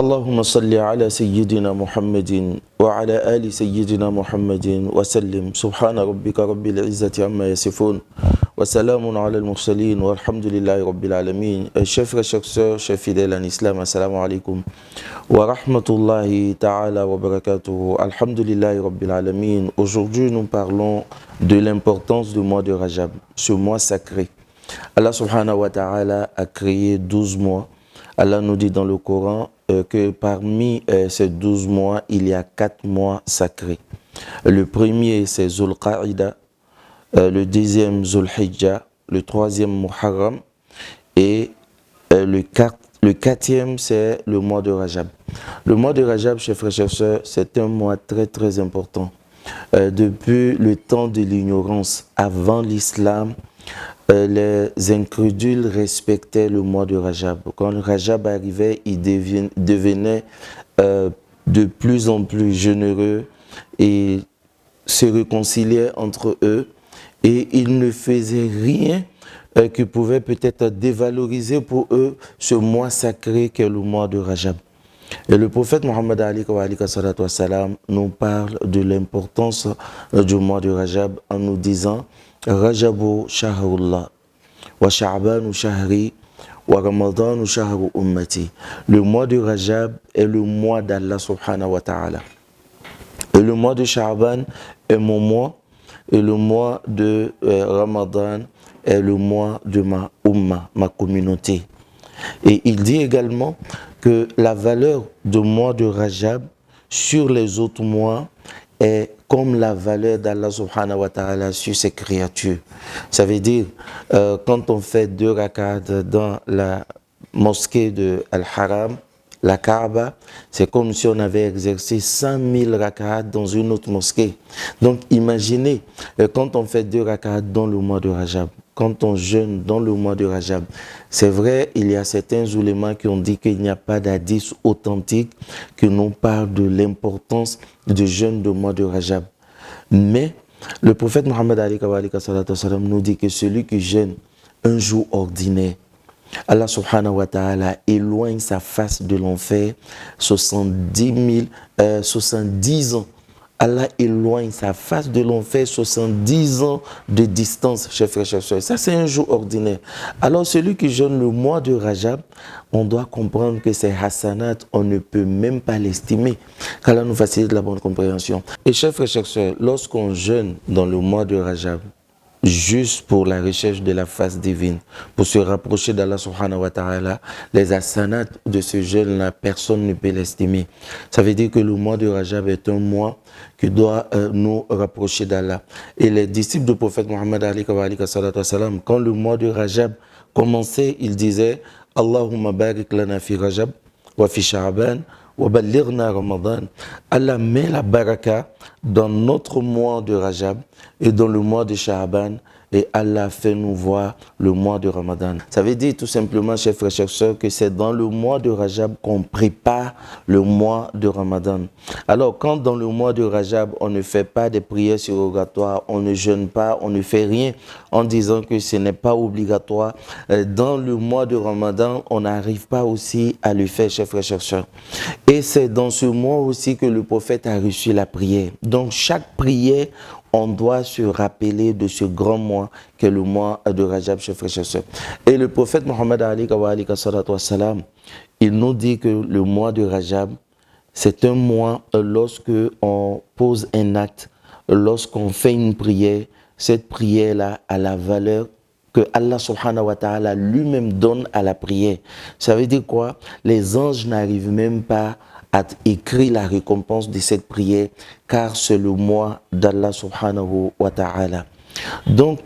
اللهم صل على سيدنا محمد وعلى آل سيدنا محمد وسلم سبحان ربك رب العزة عما يصفون وسلام على المرسلين والحمد لله رب العالمين. Chers frères, chers sœurs, chers fidèles en islam, assalamu alaikum wa rahmatullahi ta'ala wa barakatuhu. Alhamdulillahi rabbil alamin. Aujourd'hui, nous parlons de l'importance du mois de Rajab, ce mois sacré. Allah subhanahu wa ta'ala a créé 12 mois. Allah nous dit dans le Coran que parmi ces 12 mois, il y a 4 mois sacrés. Le premier, c'est Zul Qa'ida, le deuxième, Zul Hijjah, le troisième, Muharram, et le quatrième, c'est le mois de Rajab. Le mois de Rajab, chers frères, chers sœurs, c'est un mois très très important. Depuis le temps de l'ignorance, avant l'islam, les incrédules respectaient le mois de Rajab. Quand le Rajab arrivait, il devenait de plus en plus généreux et se réconciliaient entre eux. Et ils ne faisaient rien qui pouvait peut-être dévaloriser pour eux ce mois sacré qu'est le mois de Rajab. Et le prophète Mohammed nous parle de l'importance du mois de Rajab en nous disant Rajabu shahrullah wa sha'banu shahri wa ramadanu shahru ummati. Le mois de Rajab est le mois d'Allah subhanahu wa ta'ala. Et le mois de Sha'ban est mon mois. Et le mois de Ramadan est le mois de ma umma, ma communauté. Et il dit également que la valeur du mois de Rajab sur les autres mois est comme la valeur d'Allah subhanahu wa ta'ala sur ses créatures. Ça veut dire, quand on fait 2 rak'at dans la mosquée de Al-Haram, la Kaaba, c'est comme si on avait exercé 100 000 rak'at dans une autre mosquée. Donc imaginez, quand on fait 2 rak'at dans le mois de Rajab, quand on jeûne dans le mois de Rajab, c'est vrai, il y a certains oulémas qui ont dit qu'il n'y a pas d'hadith authentique qui nous parle de l'importance du jeûne du mois de Rajab. Mais le prophète Mohammed nous dit que celui qui jeûne un jour ordinaire, Allah subhanahu wa ta'ala éloigne sa face de l'enfer 70 ans. Allah éloigne sa face de l'enfer 70 ans de distance, chers frères, chers sœurs. Ça, c'est un jour ordinaire. Alors, celui qui jeûne le mois de Rajab, on doit comprendre que ces hasanat, on ne peut même pas l'estimer. Qu'Allah nous facilite la bonne compréhension. Et chers frères, chers sœurs, lorsqu'on jeûne dans le mois de Rajab, juste pour la recherche de la face divine, pour se rapprocher d'Allah subhanahu wa ta'ala, les hasanat de ce jeûne-là, personne ne peut l'estimer. Ça veut dire que le mois de Rajab est un mois qui doit nous rapprocher d'Allah. Et les disciples du prophète Mohammed quand le mois de Rajab commençait, ils disaient Allahumma barik lana fi Rajab wa fi Sha'ban wa ballighna Ramadan. Allah met la baraka dans notre mois de Rajab et dans le mois de Sha'ban, et Allah fait nous voir le mois de Ramadan. Ça veut dire tout simplement, chers frères, chers sœurs, que c'est dans le mois de Rajab qu'on prépare le mois de Ramadan. Alors, quand dans le mois de Rajab, on ne fait pas des prières surrogatoires, on ne jeûne pas, on ne fait rien en disant que ce n'est pas obligatoire, dans le mois de Ramadan, on n'arrive pas aussi à le faire, chers frères, chers sœurs. Et c'est dans ce mois aussi que le prophète a reçu la prière. Donc, chaque prière, on doit se rappeler de ce grand mois qu'est le mois de Rajab, chers frères, chers sœurs. Et le prophète Mohammed il nous dit que le mois de Rajab, c'est un mois lorsque on pose un acte, lorsqu'on fait une prière, cette prière-là a la valeur que Allah subhanahu wa ta'ala lui-même donne à la prière. Ça veut dire quoi? Les anges n'arrivent même pas à écrire la récompense de cette prière, car c'est le mois d'Allah subhanahu wa ta'ala. Donc,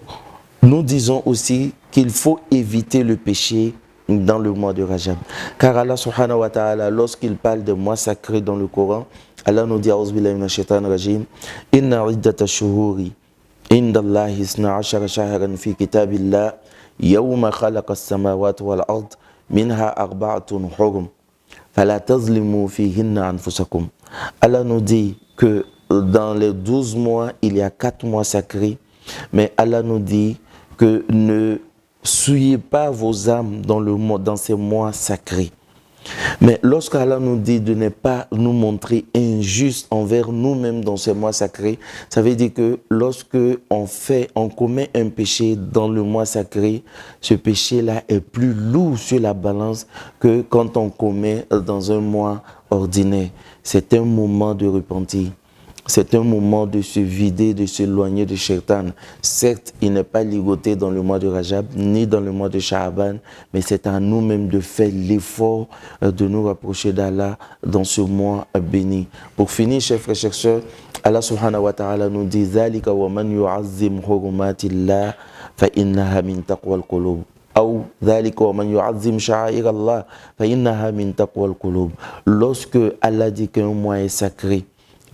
nous disons aussi qu'il faut éviter le péché dans le mois de Rajab. Car Allah subhanahu wa ta'ala, lorsqu'il parle de mois sacrés dans le Coran, Allah nous dit A'udhu billahi minash shaitanir rajim, Inna iddata shuhuri inda Allahi isna ashara shahran fi kitabillah yawma khalaqa as-samawati wal ard minha arba'atun hurum. Allah nous dit que dans les 12 mois, il y a 4 mois sacrés, mais Allah nous dit que ne souillez pas vos âmes dans ces mois sacrés. Mais lorsqu'Allah nous dit de ne pas nous montrer injuste envers nous-mêmes dans ces mois sacrés, ça veut dire que lorsque on commet un péché dans le mois sacré, ce péché-là est plus lourd sur la balance que quand on commet dans un mois ordinaire. C'est un moment de repentir. C'est un moment de se vider, de s'éloigner de Shaitan. Certes, il n'est pas ligoté dans le mois de Rajab, ni dans le mois de Sha'aban, mais c'est à nous-mêmes de faire l'effort de nous rapprocher d'Allah dans ce mois béni. Pour finir, chers frères et chers sœurs, Allah subhanahu wa ta'ala nous dit « Zalika wa man yu'azzim hurumatillah fa innaha min taqwa al-qulub » ou « Zalika wa man yu'azzim sha'air Allah fa innaha min taqwa al-qulub » Lorsque Allah dit qu'un mois est sacré,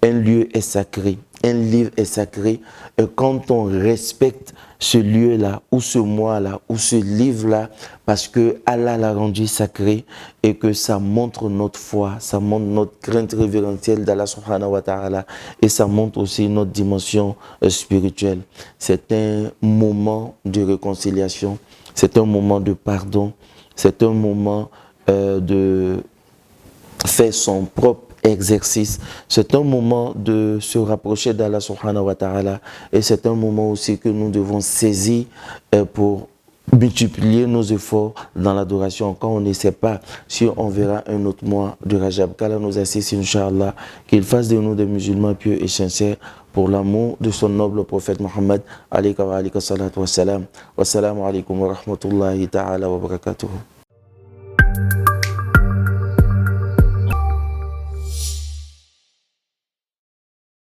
un lieu est sacré, un livre est sacré, et quand on respecte ce lieu-là, ou ce mois-là, ou ce livre-là, parce que Allah l'a rendu sacré, et que ça montre notre foi, ça montre notre crainte révérentielle d'Allah subhanahu wa ta'ala, et ça montre aussi notre dimension spirituelle. C'est un moment de réconciliation, c'est un moment de pardon, c'est un moment de faire son propre exercice, c'est un moment de se rapprocher d'Allah subhanahu wa ta'ala, et c'est un moment aussi que nous devons saisir pour multiplier nos efforts dans l'adoration. Quand on ne sait pas si on verra un autre mois de Rajab, qu'Allah nous assiste, Inch'Allah, qu'il fasse de nous des musulmans pieux et sincères pour l'amour de son noble prophète Mohammed alayhi wa salatu wa salam. Wassalamu alaikum wa rahmatullahi ta'ala wa barakatuhu.